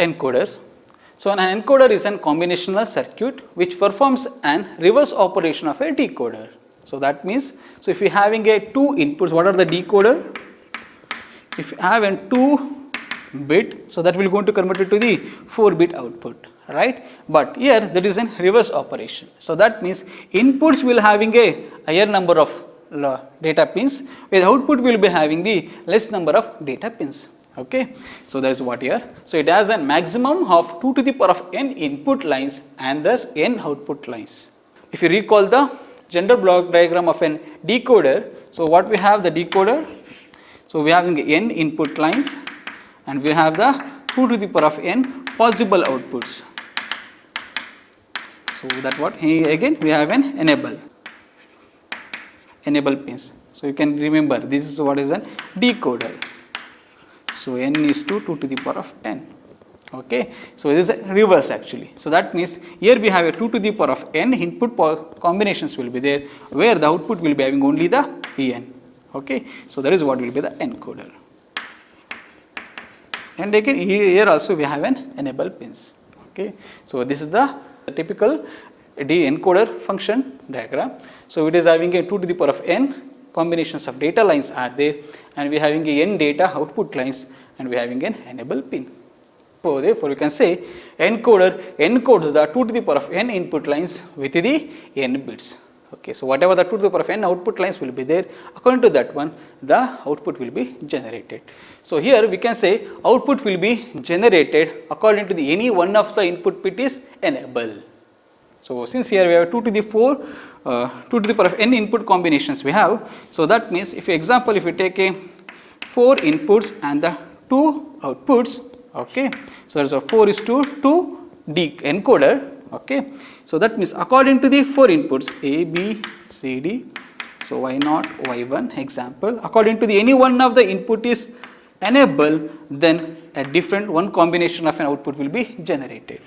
encoders. So an encoder is a combinational circuit which performs an reverse operation of a decoder. So that means, so if you having a 2 inputs, what are the decoder? If you have a 2 bit, so that will going to convert it to the 4 bit output, right? But here that is a reverse operation. So that means inputs will having a higher number of data pins, where the output will be having the less number of data pins. Okay, so that is what here. So it has a maximum of 2 to the power of n input lines and thus n output lines. If you recall the general block diagram of an decoder, so what we have the decoder, so we have n input lines and we have the 2 to the power of n possible outputs. So that what here again we have an enable pins. So you can remember this is what is a decoder. So n is to 2 to the power of n. Okay, so this is a reverse actually. So that means here we have a 2 to the power of n input combinations will be there, where the output will be having only the en. Okay, so that is what will be the encoder. And again here also we have an enable pins. Okay, so this is the typical encoder function diagram. So it is having a 2 to the power of n combinations of data lines are there, and we are having a n data output lines, and we are having an enable pin. So therefore we can say encoder encodes the 2 to the power of n input lines with the n bits. Okay, so whatever the 2 to the power of n output lines will be there, according to that one the output will be generated. So here we can say output will be generated according to the any one of the input bit is enable. So since here we have 2 to the power of n input combinations we have, so that means if example if we take a 4 inputs and the 2 outputs, okay, so there is a 4 is to 2 encoder, okay, so that means according to the 4 inputs A, B, C, D, so Y0, Y1 example, according to the any one of the input is enable, then a different one combination of an output will be generated.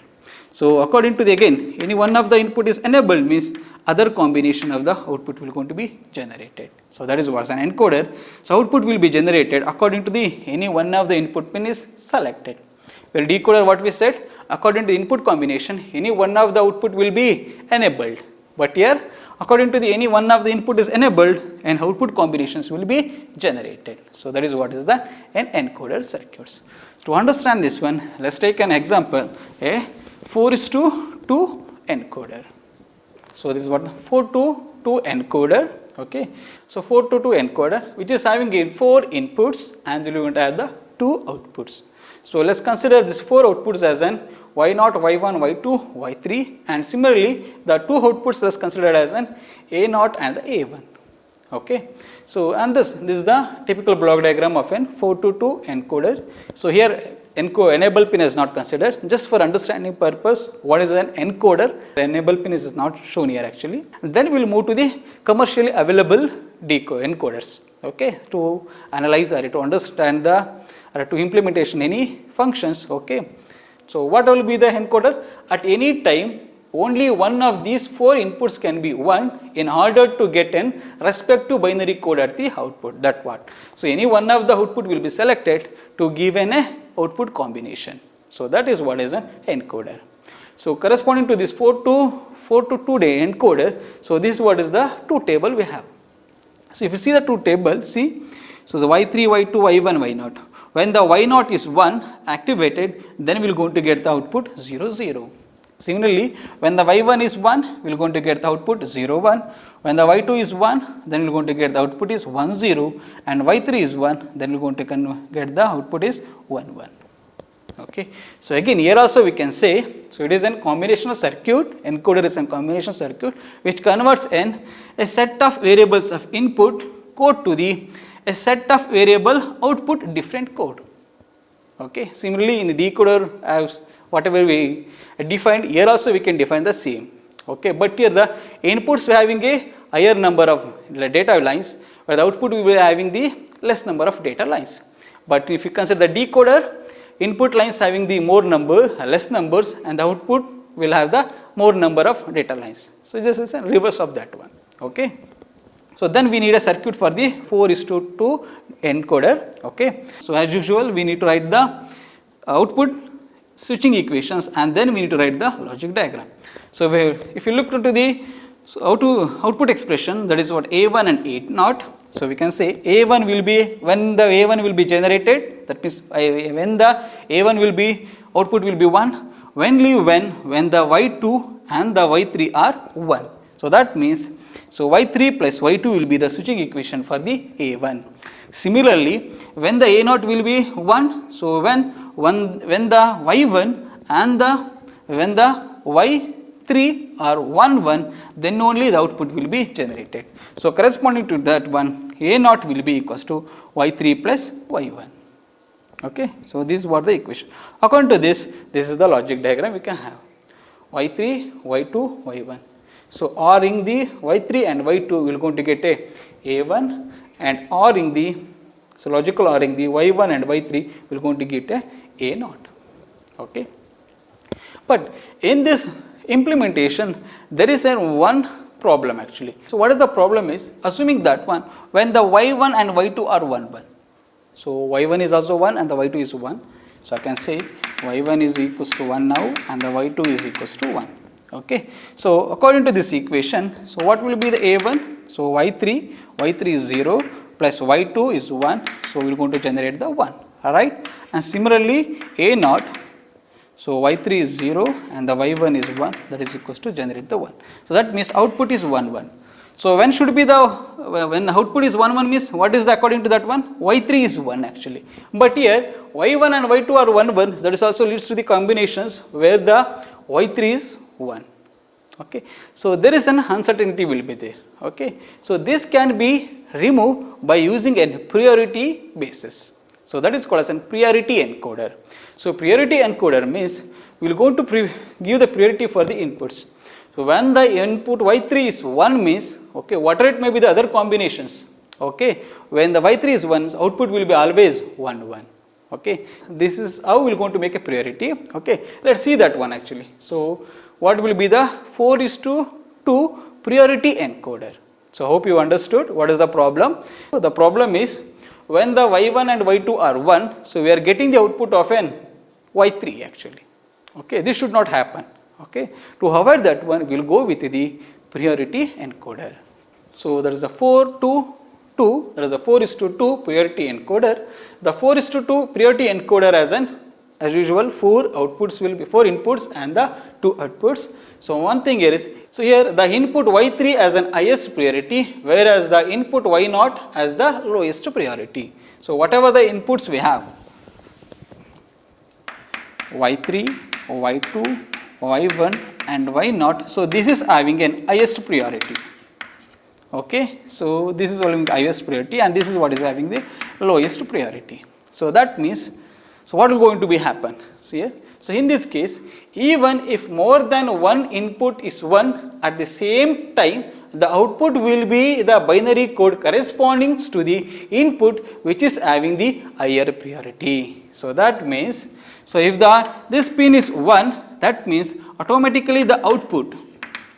So according to the again any one of the input is enabled means other combination of the output will going to be generated. So that is what is an encoder. So output will be generated according to the any one of the input pin is selected. Where decoder what we said, according to the input combination any one of the output will be enabled, but here according to the any one of the input is enabled and output combinations will be generated. So that is what is the encoder circuits. To understand this one, let's take an example, a 4 is to 2 encoder. So this is what 4 to 2 encoder. Okay, so 4 to 2 encoder which is having 4 inputs and we are going to have the 2 outputs. So let's consider this 4 outputs as an Y0, Y1, Y2, Y3, and similarly the 2 outputs let's consider as an A0 and the A1. Okay, so and this is the typical block diagram of an 4 to 2 encoder. So here enable pin is not considered, just for understanding purpose what is an encoder. The enable pin is not shown here actually. Then we will move to the commercially available encoders, okay, to analyze or to understand the or to implementation any functions. Okay, so what will be the encoder? At any time only one of these 4 inputs can be 1 in order to get an respective binary code at the output. That what? So any one of the output will be selected to give an output combination. So that is what is an encoder. So corresponding to this 4 to 2 day encoder, so this is what is the 2 table we have. So if you see the 2 table, see, so the Y3, Y2, Y1, Y0. When the Y0 is 1 activated, then we will going to get the output 0, 0. Similarly, when the Y1 is 1, we are going to get the output 0, 1. When the Y2 is 1, then we are going to get the output is 1, 0. And Y3 is 1, then we are going to get the output is 1, 1. Okay. So again here also we can say, so it is a combinational circuit, encoder is a combinational circuit which converts a set of variables of input code to the a set of variable output different code. Okay. Similarly in the decoder as whatever we defined, here also we can define the same. Okay, but here the inputs we are having a higher number of data lines, where the output we will be having the less number of data lines. But if you consider the decoder, input lines having the more number, less numbers, and the output will have the more number of data lines. So this is a reverse of that one. Okay. So then we need a circuit for the 4:2 encoder. Okay. So as usual we need to write the output switching equations, and then we need to write the logic diagram. So if you look into the output expression, that is what A1 and A0. So we can say A1 will be, when the A1 will be generated, that means when the A1 will be, output will be 1, only when the Y2 and the Y3 are 1. So that means, so Y3 plus Y2 will be the switching equation for the A1. Similarly, when the A0 will be 1, so when the Y1 and when the Y3 are 1, then only the output will be generated. So corresponding to that one, A0 will be equals to Y3 plus Y1. Okay, so this is what the equation. According to this is the logic diagram we can have. Y3, Y2, Y1. So ORing the Y3 and Y2, we are going to get a A1, and ORing the, so logical ORing the Y1 and Y3, we are going to get a A0. Okay. But in this implementation, there is one problem actually. So what is the problem is, assuming that one, when the Y1 and Y2 are 1. So Y1 is also 1 and the Y2 is 1. So I can say Y1 is equals to 1 now and the Y2 is equals to 1. Okay. So according to this equation, so what will be the A1? So Y3 is 0 plus Y2 is 1. So we are going to generate the 1. Alright. And similarly A0, so Y3 is 0 and the Y1 is 1, that is equals to generate the 1. So that means output is 1. So when should be the, when the output is 1 means what is the according to that one? Y3 is 1 actually. But here Y1 and Y2 are 1, that is also leads to the combinations where the Y3 is 1. Okay. So there is an uncertainty will be there. Okay. So this can be removed by using a priority basis. So that is called as a priority encoder. So priority encoder means we will go to give the priority for the inputs. So when the input Y3 is 1 means, okay, whatever it may be the other combinations, okay, when the Y3 is 1, output will be always 1. Okay, this is how we are going to make a priority. Okay, let's see that one actually. So what will be the 4:2 priority encoder? So hope you understood what is the problem. So the problem is when the Y1 and Y2 are 1, so we are getting the output of an Y3 actually. Okay, this should not happen. Okay, to avoid that one, we will go with the priority encoder. So there is a 4:2, there is a 4:2 priority encoder. The 4:2 priority encoder as usual 4 outputs will be 4 inputs and the 2 outputs. So one thing here is, so here the input Y3 as an highest priority, whereas the input Y0 as the lowest priority. So whatever the inputs we have, Y3, Y2, Y1 and Y0, so this is having an highest priority. Okay, so this is having highest priority and this is what is having the lowest priority. So that means, so what is going to be happen? So here, so in this case, even if more than one input is 1 at the same time, the output will be the binary code corresponding to the input which is having the higher priority. So that means, so if this pin is 1, that means automatically the output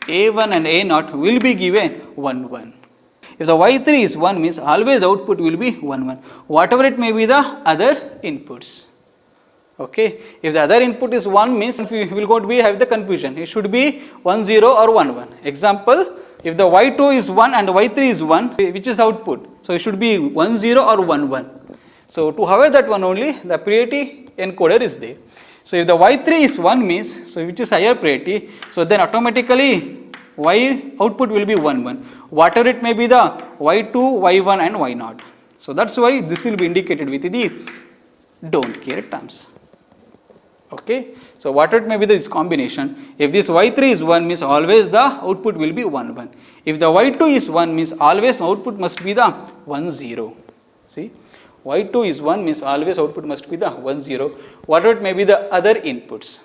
A1 and A0 will be given 1. If the Y3 is 1 means always output will be 1. Whatever it may be the other inputs. Okay, if the other input is 1 means we will going to be have the confusion. It should be 10 or 11. Example, if the Y2 is 1 and Y3 is 1, which is output? So it should be 10 or 11. So to avoid that one only, the priority encoder is there. So if the Y3 is 1 means, so which is higher priority, so then automatically Y output will be 1. Whatever it may be the Y2, Y1 and Y0. So that's why this will be indicated with the don't care terms. Okay, so whatever it may be this combination, if this Y3 is 1 means always the output will be 1. If the Y2 is 1 means always output must be the 10. See, Y2 is 1 means always output must be the 10. Whatever it may be the other inputs.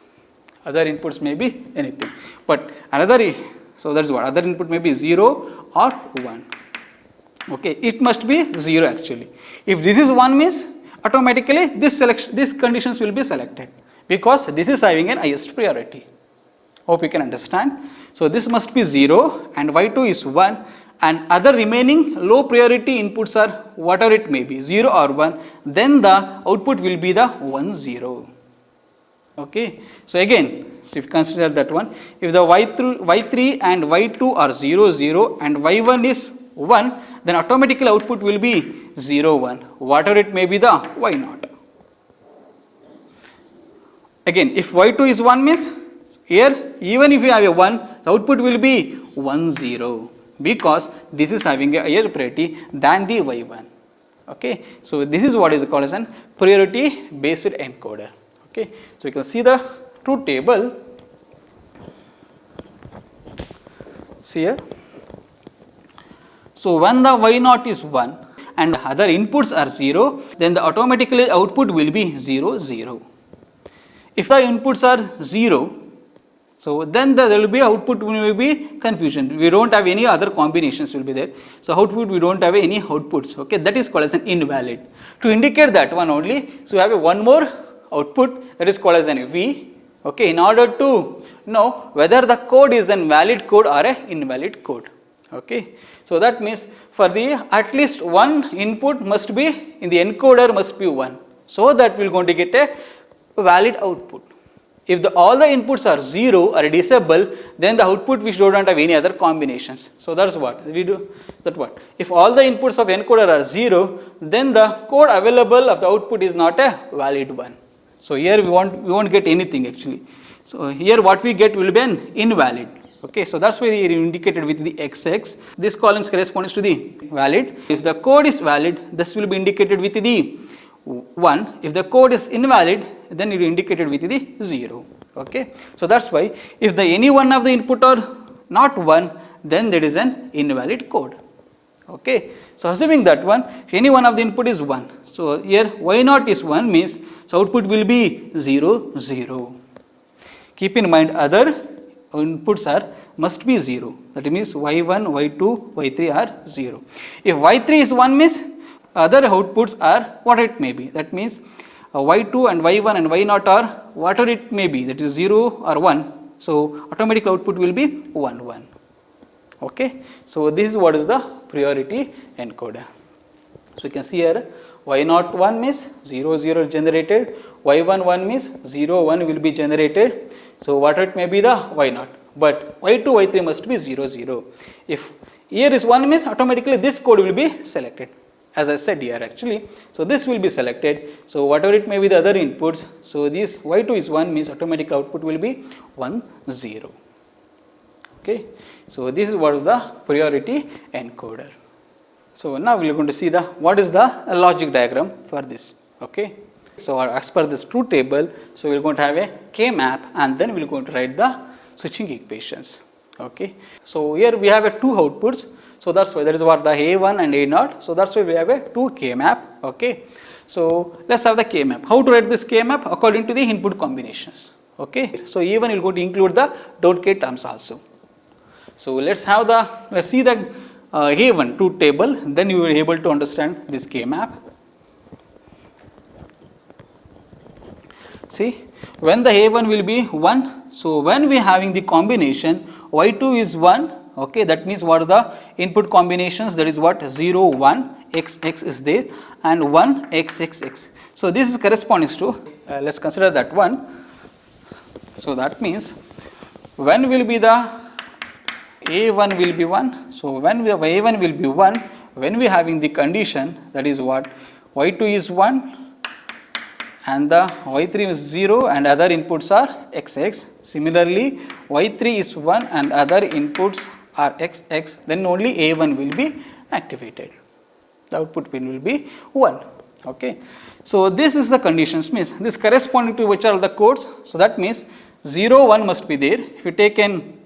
Other inputs may be anything. But another, so that's what, other input may be 0 or 1. Okay, it must be 0 actually. If this is 1 means automatically these conditions will be selected, because this is having an highest priority. Hope you can understand. So this must be 0 and Y2 is 1 and other remaining low priority inputs are whatever it may be 0 or 1, then the output will be the 10. Okay, so again, so if you consider that one, if the y3 and y2 are 0 0 and y1 is 1, then automatically output will be 0 1, whatever it may be the y naught. Again, if y2 is 1 means here even if you have a 1, the output will be 1 0, because this is having a higher priority than the y1. Okay, so this is what is called as an priority based encoder. Okay, so you can see the truth table. See here. So when the y naught is 1 and other inputs are 0, then the automatically output will be 0 0. If the inputs are 0, so then there will be output will be confusion. We don't have any other combinations will be there. So output we don't have any outputs. Okay, that is called as an invalid. To indicate that one only, so we have a one more output that is called as an V. Okay, in order to know whether the code is an valid code or a invalid code. Okay, so that means for the at least one input must be in the encoder must be 1, so that we are going to get a valid output. If all the inputs are 0 or disabled, then the output we don't have any other combinations. So that's what we do. That what if all the inputs of encoder are 0, then the code available of the output is not a valid one. So here we won't get anything actually. So here what we get will be an invalid. Okay, so that's why we indicated with the XX. This column corresponds to the valid. If the code is valid, this will be indicated with the 1. If the code is invalid, then it is indicated with the 0. Okay, so that's why if the any one of the input are not 1, then that is an invalid code. Okay, so assuming that one, if any one of the input is 1, so here y naught is 1 means so output will be 0 0. Keep in mind other inputs must be 0, that means y1, y2, y3 are 0. If y3 is 1 means other outputs are what it may be, that means y2 and y1 and y naught are whatever it may be, that is 0 or 1, so automatic output will be 1 1. Okay, so this is what is the priority encoder. So you can see here y naught 1 means 0 0 generated, y1 1 means 0 1 will be generated, so whatever it may be the y naught, but y2 y3 must be 0 0. If here is 1 means automatically this code will be selected, as I said here actually. So this will be selected, so whatever it may be the other inputs, so this y2 is 1 means automatic output will be 1 0. Okay, so this is what is the priority encoder. So now we are going to see the what is the logic diagram for this. Okay, so as per this truth table, so we are going to have a K map and then we are going to write the switching equations. Okay, so here we have a two outputs, so that's why that is what the A1 and A0, so that's why we have a 2 K map. Okay, so let's have the K map. How to write this K map? According to the input combinations. Okay, so even we'll go to include the dot K terms also. So let's see the A1 truth table, then you will be able to understand this K map. See, when the A1 will be 1, so when we are having the combination y2 is 1, okay, that means what are the input combinations, that is what 0 1 xx is there and 1 xxx. So this is corresponding to let's consider that one. So that means when will be the A1 will be 1, so when we have A1 will be 1, when we are having the condition, that is what y2 is 1 and the y3 is 0 and other inputs are xx. Similarly y3 is 1 and other inputs are xx, then only A1 will be activated, the output pin will be 1. Okay, so this is the conditions, means this corresponding to which are the codes, so that means 0 1 must be there. If you take in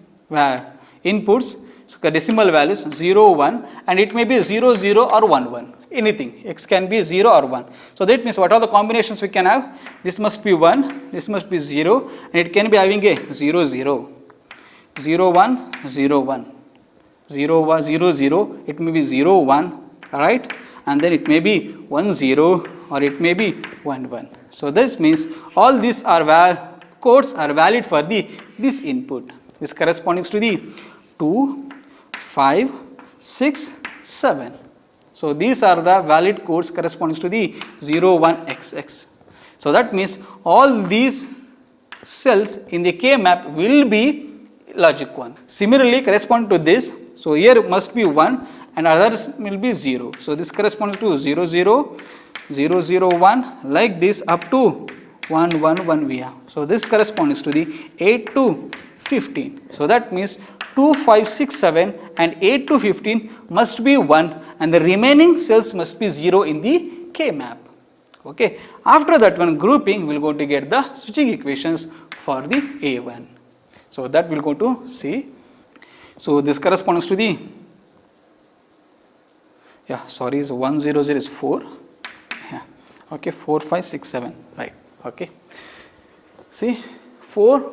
inputs, so decimal values 0 1 and it may be 0 0 or 1 1, anything, x can be 0 or 1. So that means what are the combinations we can have, this must be 1, this must be 0 and it can be having a 0 0, 0 1 0 1, 0 1 0 0, it may be 0 1, right, and then it may be 1 0 or it may be 1 1. So this means all these are codes are valid for this input, this corresponding to the 2 5 6 7. So these are the valid codes corresponding to the 0 1 xx. So that means all these cells in the K map will be logic 1. Similarly, corresponding to this, so here must be 1 and others will be 0. So this corresponds to 0 0, 0 0 1, like this up to 1 1 1 we have. So this corresponds to the 8 to 15. So that means 2 5 6 7 and 8 to 15 must be 1 and the remaining cells must be 0 in the K map. Okay. After that one grouping, we will go to get the switching equations for the A1. So that we will go to see. So this corresponds to the, is 1 0 0 is 4. Yeah. Okay, 4 5 6 7, right. Okay. See, 4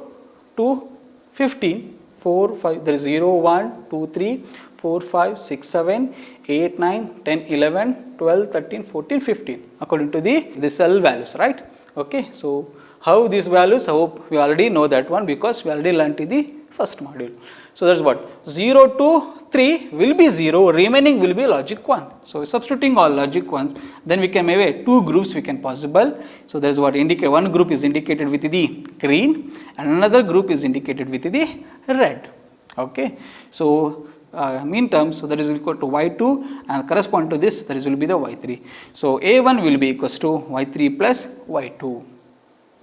to 15, 4 5, there is 0 1 2 3 4 5 6 7 8 9 10 11 12 13 14 15 according to the cell values, right. Okay. So how these values, I hope we already know that one because we already learnt in the first module. So that's what 0 to 3 will be 0, remaining will be logic 1. So substituting all logic 1s, then we can maybe 2 groups we can possible. So that is what indicate, one group is indicated with the green and another group is indicated with the red. Okay. So mean terms, so that is equal to y2 and correspond to this, that is will be the y3. So a1 will be equals to y3 plus y2.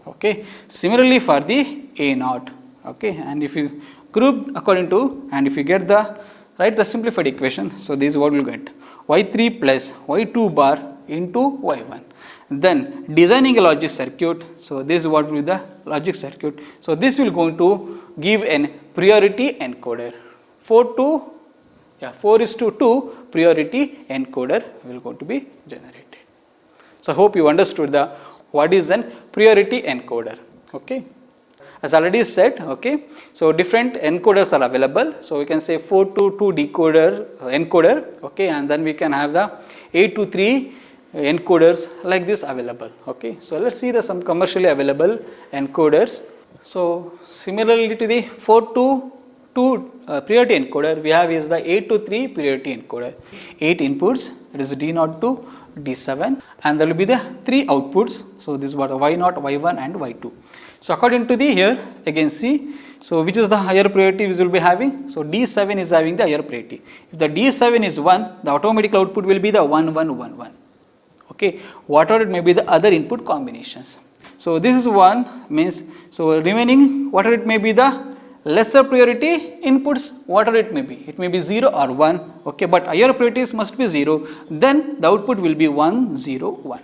Okay. Similarly for the a0. Okay. And if you group according to, and if you get the write the simplified equation, so this is what we will get, y3 plus y2 bar into y1. Then designing a logic circuit, so this is what will be the logic circuit. So this will going to give an priority encoder. 4:2 priority encoder will going to be generated. So I hope you understood the what is an priority encoder. Okay. As already said, okay, so different encoders are available. So we can say 4:2 encoder, okay, and then we can have the 8:3 encoders like this available. Okay, so let's see the some commercially available encoders. So similarly to the 4:2 priority encoder, we have is the 8:3 priority encoder. 8 inputs, it is D0 to D7, and there will be the 3 outputs. So this is what Y0, Y1 and Y2. So according to the here again see, so which is the higher priority we will be having. So D7 is having the higher priority. If the D7 is 1, the automatic output will be the 1 1 1 1. Okay, whatever it may be the other input combinations. So this is 1 means, so remaining whatever it may be the lesser priority inputs, whatever it may be 0 or 1, okay, but higher priorities must be 0, then the output will be 1 0 1.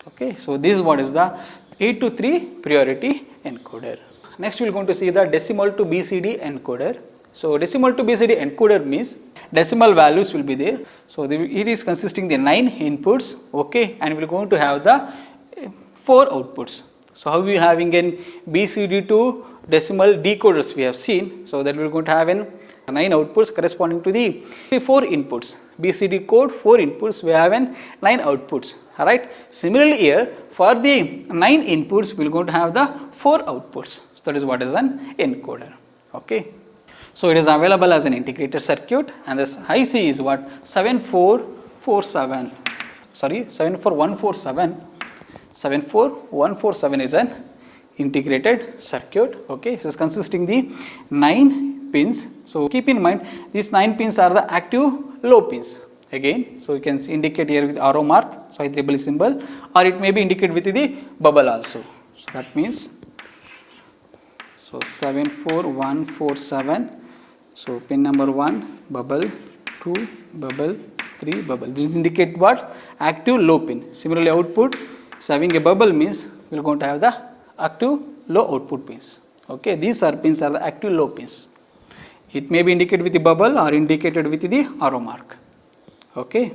Okay, so this is what is the 8:3 priority encoder. Next we are going to see the decimal to BCD encoder. So decimal to BCD encoder means decimal values will be there. So it is consisting the 9 inputs, okay, and we are going to have the 4 outputs. So how we are having in BCD to decimal decoders we have seen. So that we are going to have in 9 outputs corresponding to the 4 inputs. BCD code 4 inputs, we have in 9 outputs. Alright. Similarly here for the 9 inputs we are going to have the 4 outputs. So that is what is an encoder. Okay. So it is available as an integrated circuit, and this IC is what 74147. 74147 is an integrated circuit. Okay, so it's consisting the 9 pins. So keep in mind these 9 pins are the active low pins. Again, so you can indicate here with arrow mark, so IEEE symbol, or it may be indicated with the bubble also. So that means, so 74147. So pin number 1 bubble, 2 bubble, 3 bubble. This indicate what? Active low pin. Similarly output, so having a bubble means we are going to have the active low output pins. Okay, these are pins are the active low pins. It may be indicated with the bubble or indicated with the arrow mark. Okay,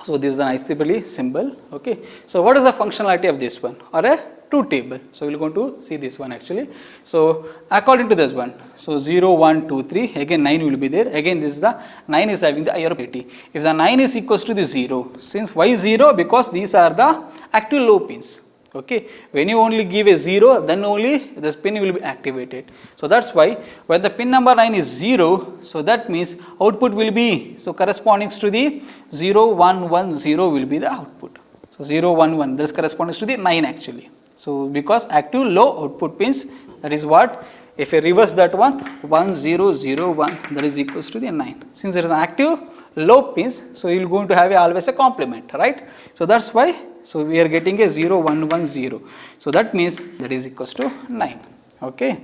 so this is an IEEE symbol. Okay, so what is the functionality of this one, or a truth table? So we are going to see this one actually. So according to this one, so 0 1 2 3, again 9 will be there. Again this is the 9 is having the higher priority. If the 9 is equals to the 0, since why 0? Because these are the active low pins. Okay, when you only give a 0, then only this pin will be activated. So that's why when the pin number 9 is 0, so that means output will be, so corresponding to the 0 1 1 0 will be the output. So 0 1 1, this corresponds to the 9 actually. So because active low output pins, that is what, if I reverse that one, 1 0 0 1, that is equals to the 9. Since there is an active low pins, so you are going to have always a complement, right? So that's why, so we are getting a 0 1 1 0. So that means that is equals to 9. Okay.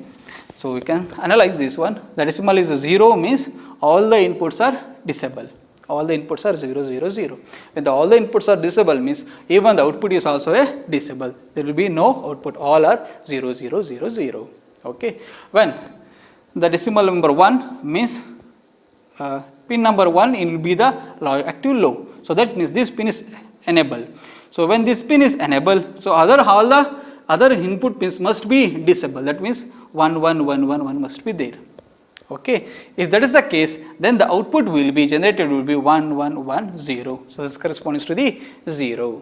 So we can analyze this one. The decimal is 0 means all the inputs are disabled. All the inputs are 0 0 0. When all the inputs are disabled means even the output is also a disabled. There will be no output. All are 0 0 0 0. Okay. When the decimal number 1 means pin number 1, it will be the active low. So that means this pin is enabled. So when this pin is enabled, so all the other input pins must be disabled. That means 1 1 1 1 1 must be there. Okay. If that is the case, then the output will be generated will be 1 1 1 0. So this corresponds to the 0.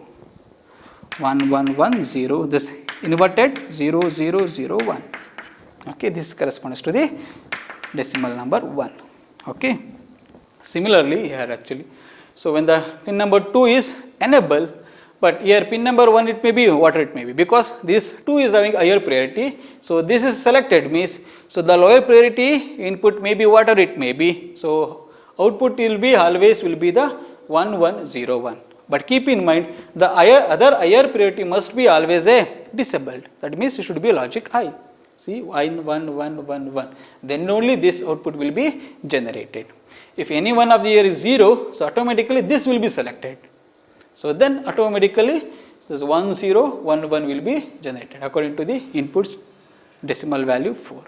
1 1 1 0. This inverted 0 0 0 1. Okay. This corresponds to the decimal number 1. Okay. Similarly here actually, so when the pin number 2 is enabled, but here pin number 1 it may be whatever it may be, because this 2 is having higher priority. So this is selected means, so the lower priority input may be whatever it may be. So output will be always will be the 1 1 0 1. But keep in mind the other higher priority must be always a disabled. That means it should be logic high. See 1 1 1 1 1. Then only this output will be generated. If any one of the here is 0, so automatically this will be selected. So then automatically this 1 0 1 1 will be generated according to the inputs decimal value 4.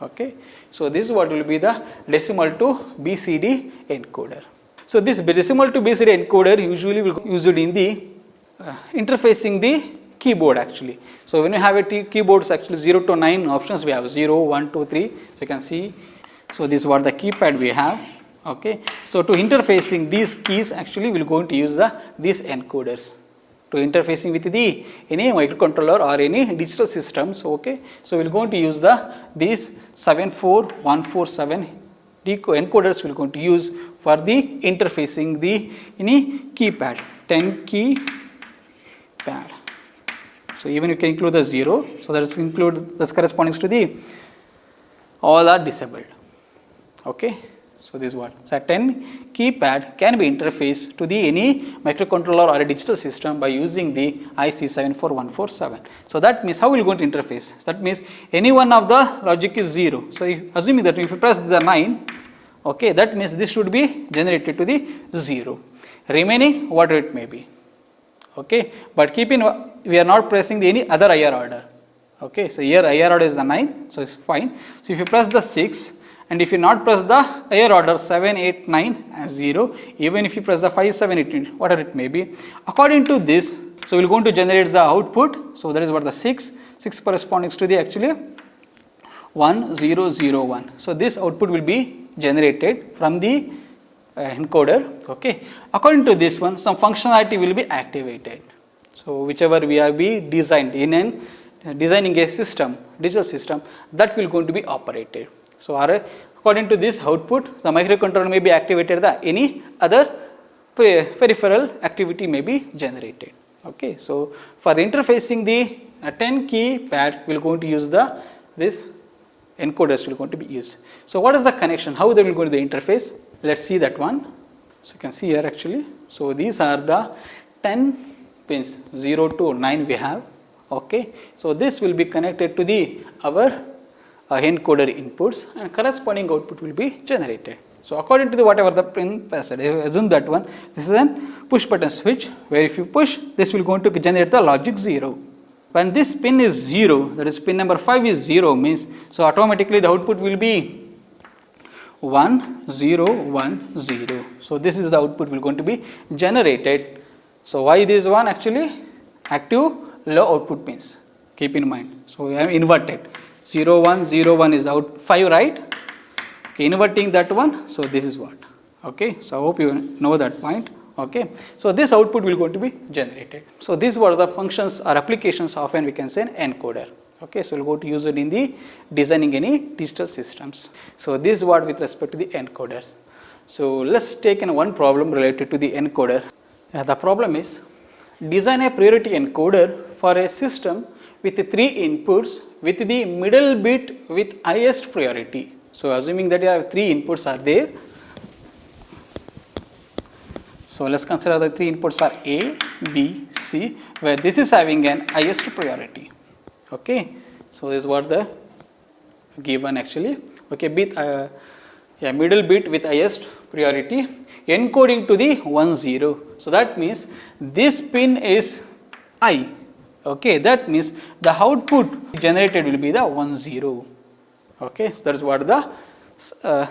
Okay. So this is what will be the decimal to BCD encoder. So this decimal to BCD encoder usually will use it in the interfacing the keyboard actually. So when you have a keyboards actually 0 to 9 options we have 0 1 2 3. So you can see. So this is what the keypad we have. Okay. So to interfacing these keys actually we are going to use these encoders to interfacing with the any microcontroller or any digital systems. Okay. So we are going to use these 74147 encoders we are going to use for the interfacing the any keypad 10 keypad. So even you can include the 0. So that is include this corresponds to the all are disabled. Okay. So this is what. So 10 keypad can be interfaced to the any microcontroller or a digital system by using the IC 74147. So that means how we are going to interface? That means any one of the logic is 0. So assuming that if you press the 9, okay, that means this should be generated to the 0. Remaining whatever it may be. Okay, but keep in we are not pressing the any other higher order. Okay, so here higher order is the 9, so it's fine. So if you press the 6. And if you not press the higher order 7, 8, 9 as 0, even if you press the 5, 7, 8, whatever it may be, according to this, so we are going to generate the output. So that is what the 6 corresponds to the actually 1 0 0 1. So this output will be generated from the encoder. Okay. According to this one, some functionality will be activated. So whichever we have designed in designing a system, digital system, that will going to be operated. So according to this output, the microcontroller may be activated, any other peripheral activity may be generated. Okay. So for the interfacing the 10 keypad, we are going to use this encoders will going to be used. So what is the connection? How they will go to the interface? Let's see that one. So you can see here actually. So these are the 10 pins 0 to 9 we have. Okay. So this will be connected to our encoder inputs and corresponding output will be generated. So according to whatever the pin passed, assume that one, this is a push button switch where if you push, this will going to generate the logic 0. When this pin is 0, that is pin number 5 is 0 means, so automatically the output will be 1 0 1 0. So this is the output will going to be generated. So why this one? Actually active low output pins, keep in mind. So I am inverted. 0 1 0 1 is out 5, right? Okay, inverting that one. So this is what. Okay, so I hope you know that point. Okay, so this output will going to be generated. So these were the functions or applications of we can say an encoder. Okay, so we'll go to use it in the designing any digital systems. So this is what with respect to the encoders. So let's take in one problem related to the encoder. The problem is design a priority encoder for a system with 3 inputs with the middle bit with highest priority. So assuming that you have 3 inputs are there. So let's consider the 3 inputs are A, B, C, where this is having an highest priority. Okay, so this is what the given actually. Okay, middle bit with highest priority encoding to the 1 0. So that means this pin is I. Okay, that means the output generated will be the 1 0. Okay, so that is what the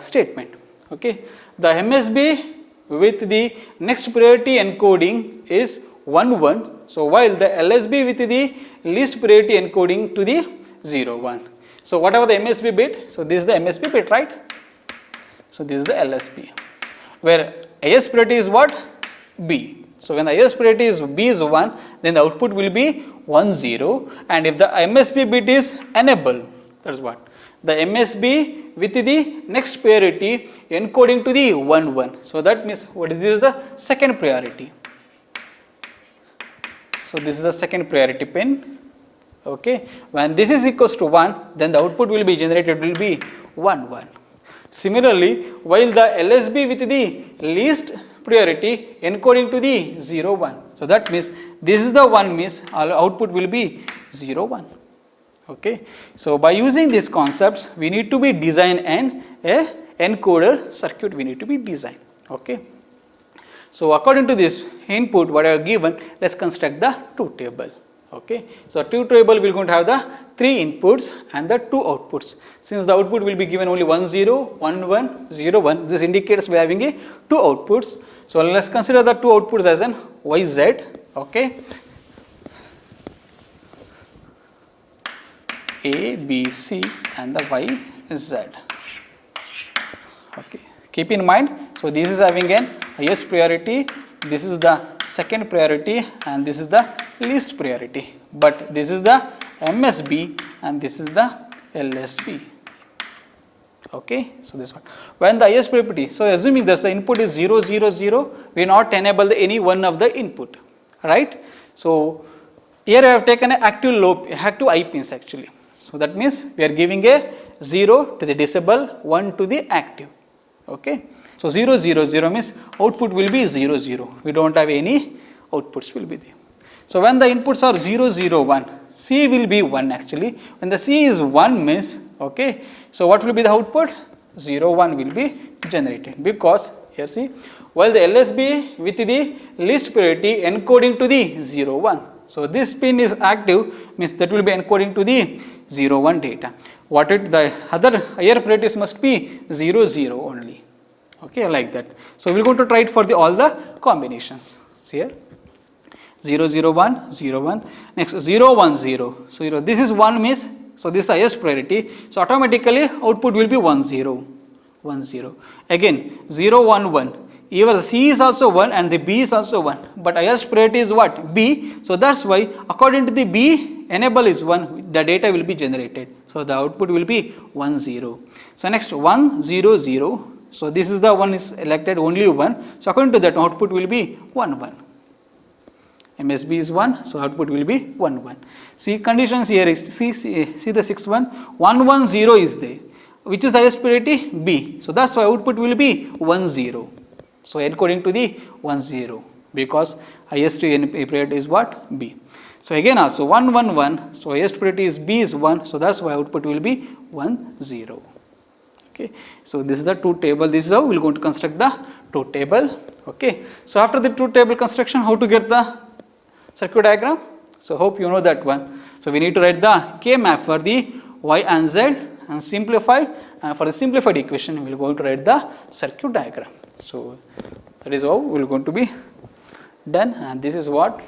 statement. Okay, the MSB with the next priority encoding is 1 1. So while the LSB with the least priority encoding to the 0 1. So whatever the MSB bit, so this is the MSB bit, right? So this is the LSB, where highest priority is what? B. So when the highest priority is B is 1, then the output will be 1 0, and if the MSB bit is enable, that is what? The MSB with the next priority encoding to the 1 1. So that means what is this? The second priority. So this is the second priority pin. Okay, when this is equals to 1, then the output will be generated will be 1 1. Similarly, while the LSB with the least priority encoding to the 0 1. So that means this is the 1 means our output will be 0 1. Okay, so by using these concepts, we need to be design and a encoder circuit we need to be designed. Okay, so according to this input what I have given, let's construct the truth table. Okay, so truth table we are going to have the 3 inputs and the 2 outputs. Since the output will be given only 1 0, 1 1, 0 1, this indicates we are having a 2 outputs. So let's consider the 2 outputs as an YZ. Okay, A, B, C and the YZ. Okay, keep in mind, so this is having an highest priority, this is the second priority and this is the least priority, but this is the MSB and this is the LSB. Okay, so this one. When the highest priority, so assuming that the input is 0 0 0, we not enable any one of the input, right? So here I have taken an active I pins actually. So that means we are giving a 0 to the disable, 1 to the active. Okay, so 0 0 0 means output will be 0 0. We don't have any outputs will be there. So when the inputs are 0 0 1, C will be 1 actually. When the C is 1 means, okay, so what will be the output? 0 1 will be generated, because here see, while the LSB with the least priority encoding to the 0 1. So this pin is active means that will be encoding to the 0 1 data. What it, the other higher priorities must be 0 0 only. Okay, like that. So we are going to try it for the all the combinations. See here, 0 0 1 0 1, next 0 1 0. So 0, this is 1 means, so this is highest priority. So automatically output will be 1 0 1 0. Again 0 1 1. Even the C is also 1 and the B is also 1, but highest priority is what? B. So that's why according to the B enable is 1, the data will be generated. So the output will be 1 0. So next 1 0 0. So this is the one is elected only 1. So according to that output will be 1 1. MSB is 1, so output will be 1 1. See conditions here is see the 6 1, 1 1 0 is there. Which is highest priority? B. So that's why output will be 1 0. So encoding to the 1 0, because highest priority is what? B. So again also 1 1 1, so highest priority is B is 1, so that's why output will be 1 0. Okay, so this is the truth table. This is how we are going to construct the truth table. Okay, so after the truth table construction, how to get the circuit diagram? So hope you know that one. So we need to write the K map for the Y and Z and simplify, and for the simplified equation we are going to write the circuit diagram. So that is how we are going to be done, and this is what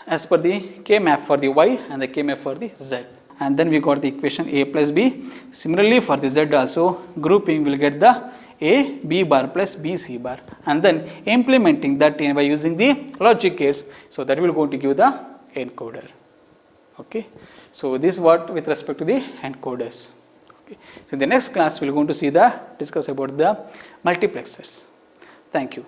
as per the K map for the Y and the K map for the Z. And then we got the equation A plus B. Similarly for the Z also, grouping will get the A B bar plus B C bar, and then implementing that by using the logic gates, so that will going to give the encoder. Okay, so this is what with respect to the encoders. Okay. So in the next class we are going to see the discuss about the multiplexers. Thank you.